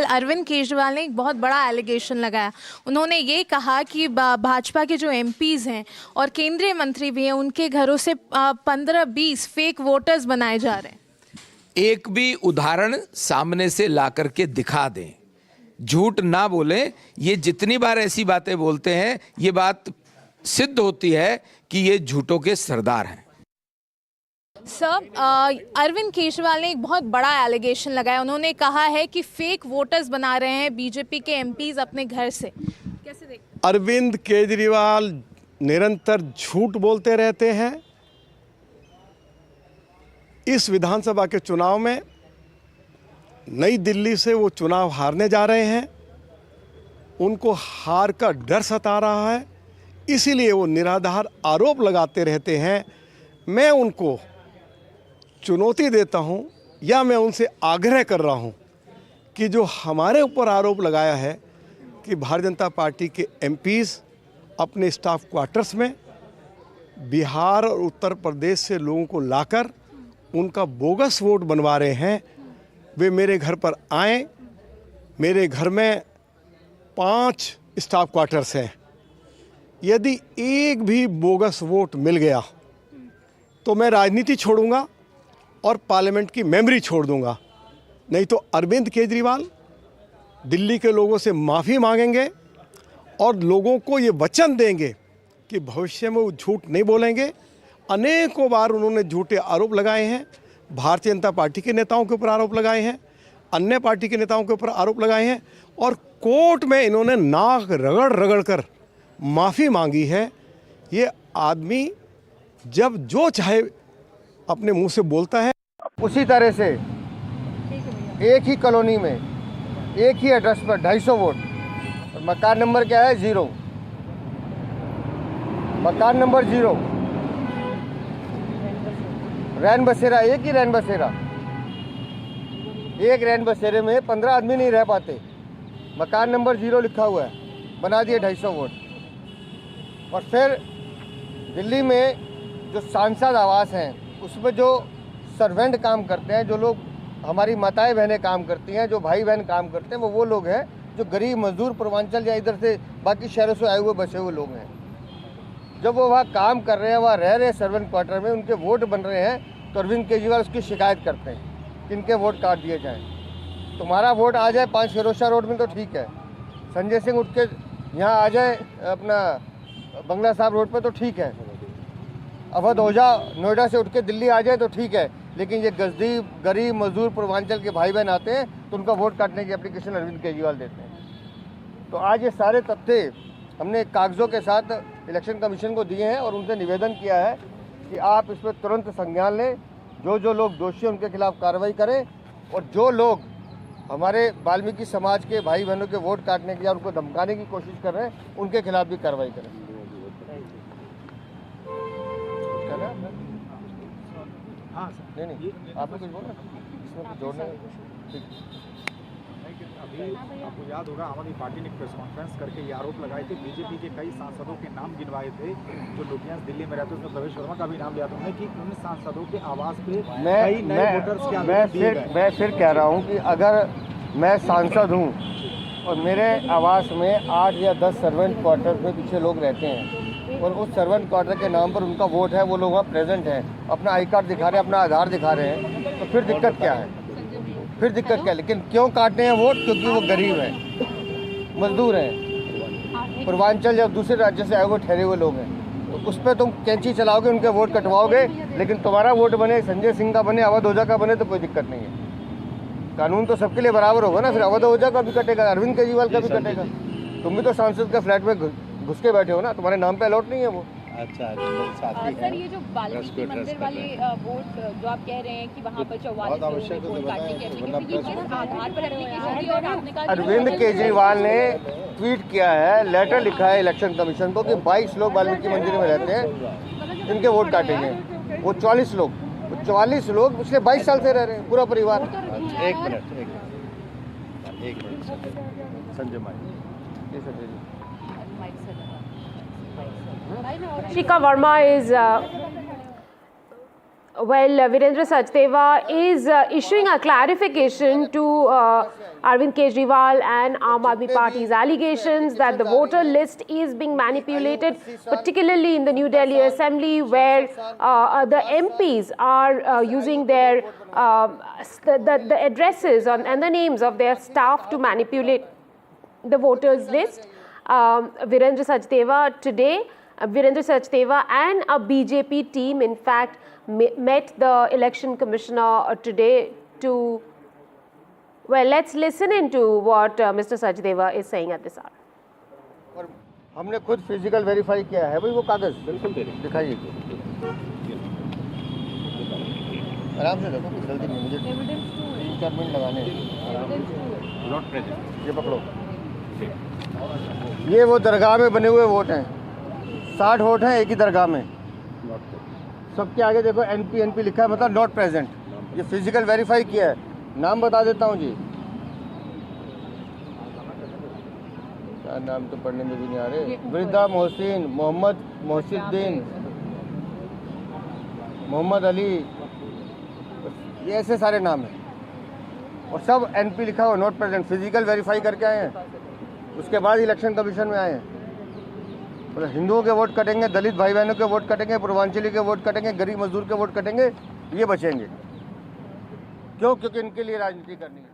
अरविंद केजरीवाल ने एक बहुत बड़ा एलिगेशन लगाया। उन्होंने ये कहा कि भाजपा के जो एमपीज़ हैं और केंद्रीय मंत्री भी हैं, उनके घरों से 15-20 फेक वोटर्स बनाए जा रहे हैं। एक भी उदाहरण सामने से ला करके दिखा दें, झूठ ना बोलें। ये जितनी बार ऐसी बातें बोलते हैं, ये बात सिद्ध होती है कि ये झूठों के सरदार हैं। सर, अरविंद केजरीवाल ने एक बहुत बड़ा एलिगेशन लगाया। उन्होंने कहा है कि फेक वोटर्स बना रहे हैं बीजेपी के एमपीज अपने घर से। कैसे देखते? अरविंद केजरीवाल निरंतर झूठ बोलते रहते हैं। इस विधानसभा के चुनाव में नई दिल्ली से वो चुनाव हारने जा रहे हैं। उनको हार का डर सता रहा है, इसीलिए वो निराधार आरोप लगाते रहते हैं। मैं उनको चुनौती देता हूं, या मैं उनसे आग्रह कर रहा हूं कि जो हमारे ऊपर आरोप लगाया है कि भारतीय जनता पार्टी के एमपीज़ अपने स्टाफ क्वार्टर्स में बिहार और उत्तर प्रदेश से लोगों को लाकर उनका बोगस वोट बनवा रहे हैं, वे मेरे घर पर आएँ। मेरे घर में 5 स्टाफ क्वार्टर्स हैं। यदि एक भी बोगस वोट मिल गया तो मैं राजनीति छोड़ूंगा और पार्लियामेंट की मेमोरी छोड़ दूंगा। नहीं तो अरविंद केजरीवाल दिल्ली के लोगों से माफ़ी मांगेंगे और लोगों को ये वचन देंगे कि भविष्य में वो झूठ नहीं बोलेंगे। अनेकों बार उन्होंने झूठे आरोप लगाए हैं। भारतीय जनता पार्टी के नेताओं के ऊपर आरोप लगाए हैं, अन्य पार्टी के नेताओं के ऊपर आरोप लगाए हैं, और कोर्ट में इन्होंने नाक रगड़ रगड़ कर माफ़ी मांगी है। ये आदमी जब जो चाहे अपने मुंह से बोलता है। उसी तरह से एक ही कॉलोनी में एक ही एड्रेस पर 250 वोट, और मकान नंबर क्या है? 0, मकान नंबर 0, रैन बसेरा, एक ही रैन बसेरा, एक रैन बसेरे में 15 आदमी नहीं रह पाते। मकान नंबर 0 लिखा हुआ है, बना दिए 250 वोट। और फिर दिल्ली में जो सांसद आवास हैं उसमें जो सर्वेंट काम करते हैं, जो लोग हमारी माताएं बहनें काम करती हैं, जो भाई बहन काम करते हैं, वो लोग हैं जो गरीब मजदूर पूर्वांचल या इधर से बाकी शहरों से आए हुए बसे हुए लोग हैं। जब वो वहाँ काम कर रहे हैं, वहाँ रह रहे हैं सर्वेंट क्वार्टर में, उनके वोट बन रहे हैं, तो अरविंद केजरीवाल उसकी शिकायत करते हैं कि इनके वोट काट दिए जाएँ। तुम्हारा वोट आ जाए 5 फिरोजशाह रोड में तो ठीक है, संजय सिंह उठ के यहाँ आ जाए अपना बंगला साहब रोड पर तो ठीक है, अवध ओझा नोएडा से उठ के दिल्ली आ जाए तो ठीक है, लेकिन ये गरीब मजदूर पूर्वांचल के भाई बहन आते हैं तो उनका वोट काटने की एप्लीकेशन अरविंद केजरीवाल देते हैं। तो आज ये सारे तथ्य हमने कागज़ों के साथ इलेक्शन कमीशन को दिए हैं और उनसे निवेदन किया है कि आप इस पर तुरंत संज्ञान लें। जो लोग दोषी हैं उनके खिलाफ कार्रवाई करें, और जो लोग हमारे वाल्मीकि समाज के भाई बहनों के वोट काटने की या उनको धमकाने की कोशिश कर रहे हैं, उनके खिलाफ भी कार्रवाई करें। हाँ नहीं आपने कुछ बोला इसमें कुछ जोड़ना ठीक। अभी आपको याद होगा आम आदमी पार्टी ने प्रेस कॉन्फ्रेंस करके ये आरोप लगाए थे, बीजेपी के कई सांसदों के नाम गिनवाए थे जो लुधियाना दिल्ली में रहते, उसमें प्रवेश वर्मा का भी नाम लिया था उन्होंने कि उन सांसदों के आवास पे कई नए वोटर्स के मैं फिर कह रहा हूँ कि अगर मैं सांसद हूँ और मेरे आवास में 8 या 10 सर्वेंट क्वार्टर में पीछे लोग रहते हैं और उस सर्वेंट क्वार्टर के नाम पर उनका वोट है, वो लोग वहाँ प्रेजेंट हैं, अपना आई कार्ड दिखा रहे हैं, अपना आधार दिखा रहे हैं, तो फिर दिक्कत क्या है? फिर दिक्कत क्या है? लेकिन क्यों काटते हैं वोट? क्योंकि वो गरीब हैं, मजदूर हैं, पूर्वांचल या दूसरे राज्य से आए हुए ठहरे हुए लोग हैं। तो उस पर तुम कैंची चलाओगे, उनके वोट कटवाओगे, लेकिन तुम्हारा वोट बने, संजय सिंह का बने, अवध ओझा का बने तो कोई दिक्कत नहीं है। कानून तो सबके लिए बराबर होगा ना। फिर अवध ओझा का भी कटेगा, अरविंद केजरीवाल का भी कटेगा। तुम भी तो सांसद के फ्लैट में घुस के बैठे हो ना, तुम्हारे नाम पे अलॉट नहीं है वो। अच्छा सर, ये जो वाल्मीकि मंदिर वाले वोट जो आप कह रहे हैं कि वहाँ पर 44 लोगों ने वोट काटने की एप्लीकेशन, ये किस आधार पर एप्लीकेशन दी? और आपने कहा अरविंद केजरीवाल ने ट्वीट किया है, लेटर लिखा है इलेक्शन कमीशन को कि 22 लोग वाल्मीकि मंदिर में रहते हैं, इनके वोट काटेंगे। वो 44 लोग पिछले 22 साल से रह रहे हैं, पूरा परिवार। एक मिनट संजय माई, ये Sanjay ji. Shikha Verma is Well, Virendra Sachdeva is issuing a clarification to Arvind Kejriwal and Aam Aadmi Party's allegations that the voter list is being manipulated, particularly in the New Delhi Assembly, where the MPs are using their the addresses and the names of their staff to manipulate the voters list. Virendra Sachdeva and a BJP team, in fact, met the election commissioner today to, well, let's listen into what Mr. Sachdeva is saying at this hour. और हमने खुद physical verify किया है भाई, वो कागज बिल्कुल दिखाइए, आराम से देखो, कुछ जल्दी नहीं, मुझे 3-4 मिनट लगाने हैं। ये पकड़ो, ये वो दरगाह में बने हुए वोट हैं, 60 वोट हैं एक ही दरगाह में, सबके आगे देखो NP लिखा है, मतलब नॉट प्रेजेंट। ये फिजिकल वेरीफाई किया है। नाम बता देता हूँ जी, क्या नाम तो पढ़ने में भी नहीं आ रहे, वृद्धा मोहसिन, मोहम्मद मोहसिद्दीन, मोहम्मद अली, ये ऐसे सारे नाम हैं और सब NP लिखा हुआ, नॉट प्रेजेंट। फिजिकल वेरीफाई करके आए हैं, उसके बाद इलेक्शन कमीशन में आए हैं। मतलब हिंदुओं के वोट कटेंगे, दलित भाई बहनों के वोट कटेंगे, पूर्वांचली के वोट कटेंगे, गरीब मजदूर के वोट कटेंगे, ये बचेंगे। क्यों? क्योंकि इनके लिए राजनीति करनी है।